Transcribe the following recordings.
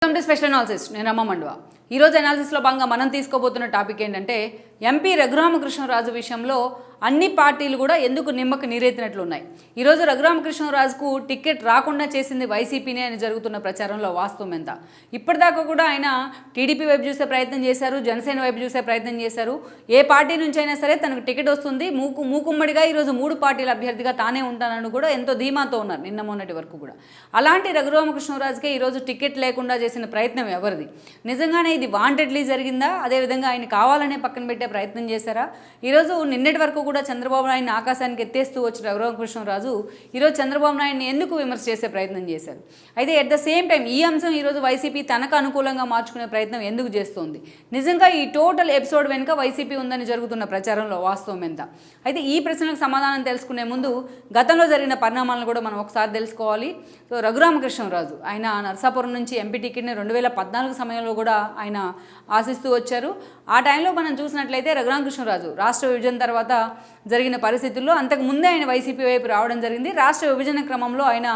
Welcome to special analysis. నేను రమ్మ మండువా. ఈరోజు అనాలిసిస్లో భాగంగా మనం తీసుకోబోతున్న టాపిక్ ఏంటంటే ఎంపీ రఘురామకృష్ణరాజు విషయంలో అన్ని పార్టీలు కూడా ఎందుకు నిమ్మకు నీరెత్తినట్లు ఉన్నాయి. ఈరోజు రఘురామకృష్ణరాజుకు టికెట్ రాకుండా చేసింది వైసీపీనే అని జరుగుతున్న ప్రచారంలో వాస్తవం ఎంత? ఇప్పటిదాకా కూడా ఆయన టీడీపీ వైపు చూసే ప్రయత్నం చేశారు, జనసేన వైపు చూసే ప్రయత్నం చేశారు. ఏ పార్టీ నుంచి అయినా సరే తనకు టికెట్ వస్తుంది, మూకుమ్మడిగా ఈరోజు 3 పార్టీల అభ్యర్థిగా తానే ఉంటానని కూడా ఎంతో ధీమాతో ఉన్నారు నిన్న మొన్నటి వరకు కూడా. అలాంటి రఘురామకృష్ణరాజుకే ఈరోజు టికెట్ లేకుండా చేసిన ప్రయత్నం ఎవరిది? నిజంగానే ఇది వాంటెడ్లీ జరిగిందా? అదేవిధంగా ఆయన కావాలనే పక్కన పెట్టే ప్రయత్నం చేశారా? ఈరోజు నిన్నటి వరకు కూడా చంద్రబాబు నాయుడిని ఆకాశానికి ఎత్తేస్తూ వచ్చిన రఘురామకృష్ణరాజు ఈరోజు చంద్రబాబు నాయుడిని ఎందుకు విమర్శ చేసే ప్రయత్నం చేశారు? అయితే ఎట్ ద సేమ్ టైం ఈ అంశం ఈరోజు వైసీపీ తనకు అనుకూలంగా మార్చుకునే ప్రయత్నం ఎందుకు చేస్తోంది? నిజంగా ఈ టోటల్ ఎపిసోడ్ వెనుక వైసీపీ ఉందని జరుగుతున్న ప్రచారంలో వాస్తవం ఎంత? అయితే ఈ ప్రశ్నలకు సమాధానం తెలుసుకునే ముందు గతంలో జరిగిన పరిణామాలను కూడా మనం ఒకసారి తెలుసుకోవాలి. సో రఘురామకృష్ణరాజు ఆయన నర్సాపురం నుంచి ఎంపీ టికెట్ని 2014 సమయంలో కూడా ఆయన ఆశిస్తూ వచ్చారు. ఆ టైంలో మనం చూసినట్లయితే రఘురామకృష్ణరాజు రాష్ట్ర విభజన తర్వాత జరిగిన పరిస్థితుల్లో అంతకు ముందే ఆయన వైసీపీ వైపు రావడం జరిగింది. రాష్ట్ర విభజన క్రమంలో ఆయన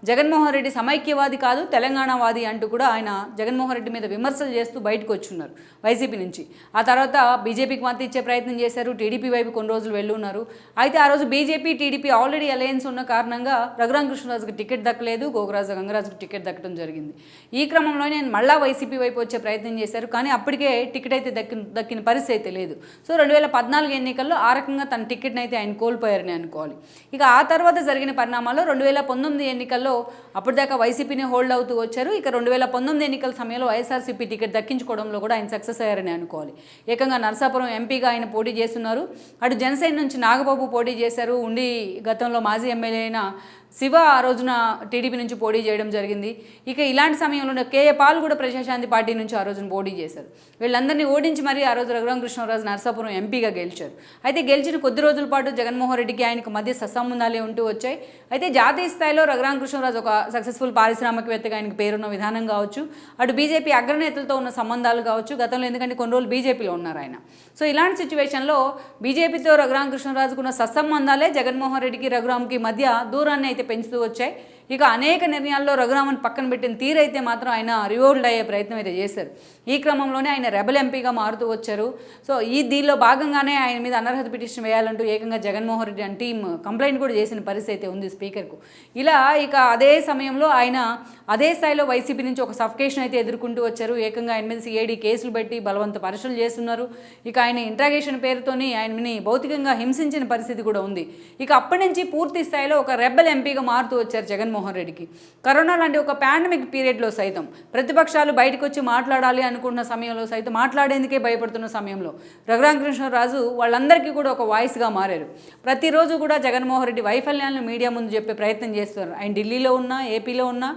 జగన్మోహన్ రెడ్డి సమైక్యవాది కాదు తెలంగాణవాది అంటూ కూడా ఆయన జగన్మోహన్ రెడ్డి మీద విమర్శలు చేస్తూ బయటకు వచ్చున్నారు వైసీపీ నుంచి. ఆ తర్వాత బీజేపీకి మద్దతు ఇచ్చే ప్రయత్నం చేశారు, టీడీపీ వైపు కొన్ని రోజులు వెళ్ళున్నారు. అయితే ఆ రోజు బీజేపీ టీడీపీ ఆల్రెడీ అలయన్స్ ఉన్న కారణంగా రఘురామకృష్ణరాజుకి టికెట్ దక్కలేదు, గంగరాజుకి టికెట్ దక్కడం జరిగింది. ఈ క్రమంలో నేను మళ్ళా వైసీపీ వైపు వచ్చే ప్రయత్నం చేశారు, కానీ అప్పటికే టికెట్ అయితే దక్కిన పరిస్థితి అయితే లేదు. సో 2014 ఎన్నికల్లో ఆ రకంగా తన టికెట్ని అయితే ఆయన కోల్పోయారని అనుకోవాలి. ఇక ఆ తర్వాత జరిగిన పరిణామాల్లో 2019 ఎన్నికల్లో అప్పటిదాకా వైసీపీని హోల్డ్ అవుతూ వచ్చారు. ఇక 2019 ఎన్నికల సమయంలో వైఎస్ఆర్సీపీ టికెట్ దక్కించుకోవడంలో కూడా ఆయన సక్సెస్ అయ్యారని అనుకోవాలి. ఏకంగా నర్సాపురం ఎంపీగా ఆయన పోటీ చేస్తున్నారు. అటు జనసేన నుంచి నాగబాబు పోటీ చేశారు, ఉండి గతంలో మాజీ ఎమ్మెల్యే అయిన శివ ఆ రోజున టీడీపీ నుంచి పోటీ చేయడం జరిగింది. ఇక ఇలాంటి సమయంలో కేఏ పాల్ కూడా ప్రజాశాంతి పార్టీ నుంచి ఆ రోజున పోటీ చేశారు. వీళ్ళందరినీ ఓడించి మరి ఆ రోజు రఘురామకృష్ణరాజు నర్సాపురం ఎంపీగా గెలిచారు. అయితే గెలిచిన కొద్ది రోజుల పాటు జగన్మోహన్ రెడ్డికి ఆయనకు మధ్య సత్సంబంధాలే ఉంటూ వచ్చాయి. అయితే జాతీయ స్థాయిలో రఘురామకృష్ణరాజు ఒక సక్సెస్ఫుల్ పారిశ్రామికవేత్తగా ఆయనకు పేరున్న విధానం కావచ్చు, అటు బీజేపీ అగ్రనేతలతో ఉన్న సంబంధాలు కావచ్చు, గతంలో ఎందుకంటే కొన్ని రోజులు బీజేపీలో ఉన్నారు ఆయన. సో ఇలాంటి సిచ్యువేషన్లో బీజేపీతో రఘురామకృష్ణరాజుకున్న సత్సంబంధాలే జగన్మోహన్ రెడ్డికి రఘురామ్కి మధ్య దూరాన్ని అయితే పెంచుతూ వచ్చాయి. ఇక అనేక నిర్ణయాల్లో రఘురామన్ పక్కన పెట్టిన తీరైతే మాత్రం ఆయన రివోల్డ్ అయ్యే ప్రయత్నం అయితే చేశారు. ఈ క్రమంలోనే ఆయన రెబల్ ఎంపీగా మారుతూ వచ్చారు. సో దీనిలో భాగంగానే ఆయన మీద అనర్హత పిటిషన్ వేయాలంటూ ఏకంగా జగన్మోహన్ రెడ్డి అని టీం కంప్లైంట్ కూడా చేసిన పరిస్థితి అయితే ఉంది స్పీకర్కు. ఇలా ఇక అదే సమయంలో ఆయన అదే స్థాయిలో వైసీపీ నుంచి ఒక సఫికేషన్ అయితే ఎదుర్కొంటూ వచ్చారు. ఏకంగా ఆయన మీద సిఐడి కేసులు పెట్టి బలవంత పరీక్షలు చేస్తున్నారు. ఇక ఆయన ఇంట్రాగేషన్ పేరుతోని ఆయనని భౌతికంగా హింసించిన పరిస్థితి కూడా ఉంది. ఇక అప్పటి నుంచి పూర్తి స్థాయిలో ఒక రెబల్ ఎంపీగా మారుతూ వచ్చారు జగన్మోహన్ రెడ్డికి. కరోనా లాంటి ఒక పాండమిక్ పీరియడ్లో సైతం ప్రతిపక్షాలు బయటకు వచ్చి మాట్లాడాలి అనుకున్న సమయంలో సైతం మాట్లాడేందుకే భయపడుతున్న సమయంలో రఘురామకృష్ణరాజు వాళ్ళందరికీ కూడా ఒక వాయిస్గా మారారు. ప్రతిరోజు కూడా జగన్మోహన్ రెడ్డి వైఫల్యాలను మీడియా ముందు చెప్పే ప్రయత్నం చేస్తున్నారు. ఆయన ఢిల్లీలో ఉన్నా, ఏపీలో ఉన్నా,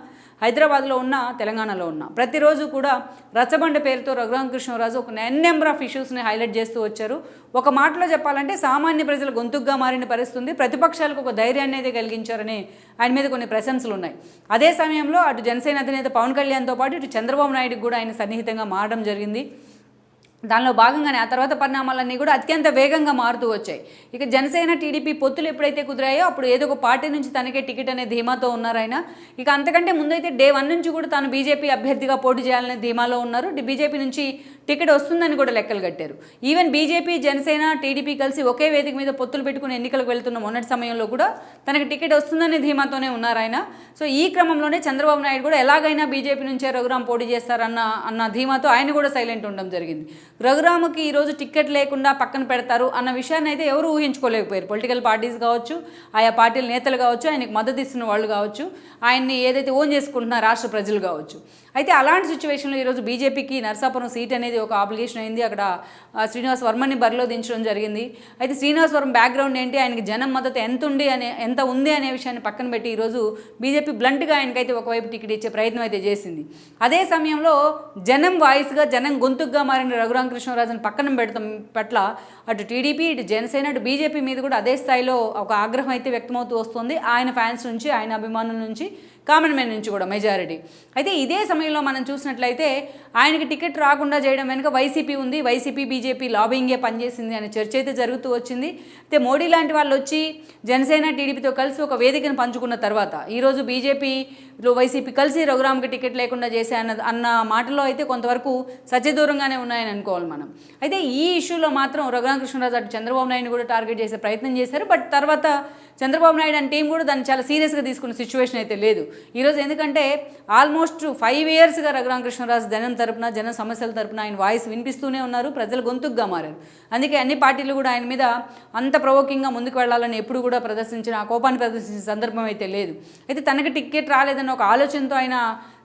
హైదరాబాద్లో ఉన్న, తెలంగాణలో ఉన్న ప్రతిరోజు కూడా రచ్చబండ పేరుతో రఘురామకృష్ణరాజు ఒక నెంబర్ ఆఫ్ ఇష్యూస్ని హైలైట్ చేస్తూ వచ్చారు. ఒక మాటలో చెప్పాలంటే సామాన్య ప్రజల గొంతుగ్గా మారిన పరిస్థితి, ప్రతిపక్షాలకు ఒక ధైర్యాన్ని అయితే కలిగించారని ఆయన మీద కొన్ని ప్రశంసలు ఉన్నాయి. అదే సమయంలో అటు జనసేన అధినేత పవన్ కళ్యాణ్తో పాటు ఇటు చంద్రబాబు నాయుడుకి కూడా ఆయన సన్నిహితంగా మారడం జరిగింది. దానిలో భాగంగానే ఆ తర్వాత పరిణామాలన్నీ కూడా అత్యంత వేగంగా మారుతూ వచ్చాయి. ఇక జనసేన టీడీపీ పొత్తులు ఎప్పుడైతే కుదిరాయో అప్పుడు ఏదో ఒక పార్టీ నుంచి తనకే టికెట్ అనే ధీమాతో ఉన్నారు ఆయన. ఇక అంతకంటే ముందైతే డే 1 నుంచి కూడా తాను బీజేపీ అభ్యర్థిగా పోటీ చేయాలనే ధీమాలో ఉన్నారు. బీజేపీ నుంచి టికెట్ వస్తుందని కూడా లెక్కలు కట్టారు. ఈవెన్ బీజేపీ, జనసేన, టీడీపీ కలిసి ఒకే వేదిక మీద పొత్తులు పెట్టుకుని ఎన్నికలకు వెళ్తున్న మొన్నటి సమయంలో కూడా తనకి టికెట్ వస్తుందనే ధీమాతోనే ఉన్నారు ఆయన. సో ఈ క్రమంలోనే చంద్రబాబు నాయుడు కూడా ఎలాగైనా బీజేపీ నుంచే రఘురామ్ పోటీ చేస్తారన్న ధీమాతో ఆయన కూడా సైలెంట్ ఉండడం జరిగింది. రఘురామ్కి ఈరోజు టికెట్ లేకుండా పక్కన పెడతారు అన్న విషయాన్ని అయితే ఎవరు ఊహించుకోలేకపోయారు. పొలిటికల్ పార్టీస్ కావచ్చు, ఆయా పార్టీల నేతలు కావచ్చు, ఆయనకు మద్దతు ఇస్తున్న వాళ్ళు కావచ్చు, ఆయన్ని ఏదైతే ఓన్ చేసుకుంటున్నారో రాష్ట్ర ప్రజలు కావచ్చు. అయితే అలాంటి సిచ్యువేషన్లో ఈరోజు బీజేపీకి నర్సాపురం సీట్ అనేది ఒక ఆబ్లిగేషన్ అయింది. అక్కడ శ్రీనివాస్ వర్మని బరిలో దించడం జరిగింది. అయితే శ్రీనివాస్ వర్మ బ్యాక్గ్రౌండ్ ఏంటి, ఆయనకి జనం మద్దతు ఎంత ఉంది అనే విషయాన్ని పక్కన పెట్టి ఈరోజు బీజేపీ బ్లంట్గా ఆయనకైతే ఒకవైపు టికెట్ ఇచ్చే ప్రయత్నం అయితే చేసింది. అదే సమయంలో జనం వాయిస్గా, జనం గొంతుగ్గా మారిన రఘురామకృష్ణరాజుని పక్కన పట్ల అటు టీడీపీ, ఇటు జనసేన, అటు బీజేపీ మీద కూడా అదే స్థాయిలో ఒక ఆగ్రహం అయితే వ్యక్తమవుతూ వస్తుంది ఆయన ఫ్యాన్స్ నుంచి, ఆయన అభిమానుల నుంచి. కామన్ మ్యాన్ నుంచి కూడా మెజారిటీ. అయితే ఇదే సమయంలో మనం చూసినట్లయితే ఆయనకి టికెట్ రాకుండా చేయడం వెనుక వైసీపీ ఉంది, వైసీపీ బీజేపీ లాబింగే పనిచేసింది అనే చర్చ అయితే జరుగుతూ వచ్చింది. అయితే మోడీ లాంటి వాళ్ళు వచ్చి జనసేన టీడీపీతో కలిసి ఒక వేదికను పంచుకున్న తర్వాత ఈరోజు బీజేపీలో వైసీపీ కలిసి రఘురామ్కి టికెట్ లేకుండా చేసే అన్న మాటలో అయితే కొంతవరకు సత్యదూరంగానే ఉన్నాయని అనుకోవాలి మనం. అయితే ఈ ఇష్యూలో మాత్రం రఘురామకృష్ణరాజు అటు చంద్రబాబు నాయుడు కూడా టార్గెట్ చేసే ప్రయత్నం చేశారు. బట్ తర్వాత చంద్రబాబు నాయుడు అండ్ టీం కూడా దాన్ని చాలా సీరియస్గా తీసుకున్న సిచ్యువేషన్ అయితే లేదు ఈరోజు. ఎందుకంటే ఆల్మోస్ట్ 5 yearsగా రఘురామకృష్ణరాజు జనం తరపున, జన సమస్యల తరపున ఆయన వాయిస్ వినిపిస్తూనే ఉన్నారు, ప్రజలు గొంతుగ్గా మారారు. అందుకే అన్ని పార్టీలు కూడా ఆయన మీద అంత ప్రవోకింగ్గా ముందుకు వెళ్ళాలని ఎప్పుడు కూడా ప్రదర్శించిన, ఆ కోపాన్ని ప్రదర్శించిన సందర్భం అయితే లేదు. అయితే తనకి టికెట్ రాలేదన్న ఒక ఆలోచనతో ఆయన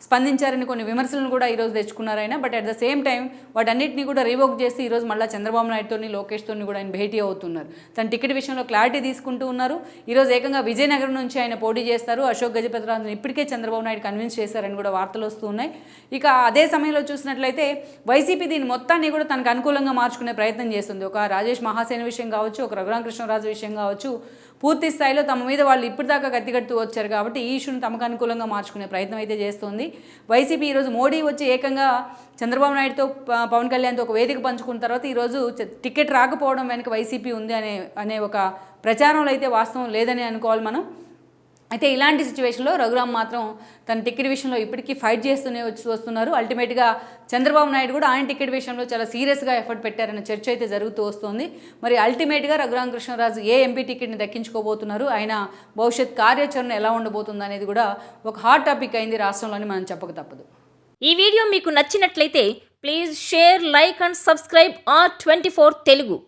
స్పందించారని కొన్ని విమర్శలను కూడా ఈరోజు తెచ్చుకున్నారు ఆయన. But at the same time వాటన్నిటిని కూడా రివోక్ చేసి ఈరోజు మళ్ళీ చంద్రబాబు నాయుడుతోని, లోకేష్తోని కూడా ఆయన భేటీ అవుతున్నారు. తన టికెట్ విషయంలో క్లారిటీ తీసుకుంటూ ఉన్నారు. ఈరోజు ఏకంగా విజయనగరం నుంచి ఆయన పోటీ చేస్తారు. అశోక్ గజపతిరాజును ఇప్పటికే చంద్రబాబు నాయుడు కన్విన్స్ చేశారని కూడా వార్తలు వస్తూ ఉన్నాయి. ఇక అదే సమయంలో చూసినట్లయితే వైసీపీ దీని మొత్తాన్ని కూడా తనకు అనుకూలంగా మార్చుకునే ప్రయత్నం చేస్తుంది. ఒక రాజేష్ మహాసేన విషయం కావచ్చు, ఒక రఘురామకృష్ణరాజు విషయం కావచ్చు, పూర్తి స్థాయిలో తమ మీద వాళ్ళు ఇప్పటిదాకా కత్తికడుతూ వచ్చారు కాబట్టి ఈ ఇష్యూని తమకు అనుకూలంగా మార్చుకునే ప్రయత్నం అయితే చేస్తుంది వైసీపీ. ఈరోజు మోడీ వచ్చి ఏకంగా చంద్రబాబు నాయుడుతో, పవన్ కళ్యాణ్తో ఒక వేదిక పంచుకున్న తర్వాత ఈరోజు టికెట్ రాకపోవడం వెనక వైసీపీ ఉంది అనే ఒక ప్రచారంలో అయితే వాస్తవం లేదని అనుకోవాలి మనం. అయితే ఇలాంటి సిచ్యువేషన్లో రఘురామ్ మాత్రం తన టికెట్ విషయంలో ఇప్పటికీ ఫైట్ చేస్తూనే వస్తున్నారు. అల్టిమేట్గా చంద్రబాబు నాయుడు కూడా ఆయన టికెట్ విషయంలో చాలా సీరియస్గా ఎఫర్ట్ పెట్టారన్న చర్చ అయితే జరుగుతూ వస్తుంది. మరి అల్టిమేట్గా రఘురామకృష్ణరాజు ఏ ఎంపీ టికెట్ని దక్కించుకోబోతున్నారు, ఆయన భవిష్యత్ కార్యాచరణ ఎలా ఉండబోతుంది అనేది కూడా ఒక హాట్ టాపిక్ అయింది రాష్ట్రంలోని, మనం చెప్పక తప్పదు. ఈ వీడియో మీకు నచ్చినట్లయితే please share, like and subscribe R24 Telugu.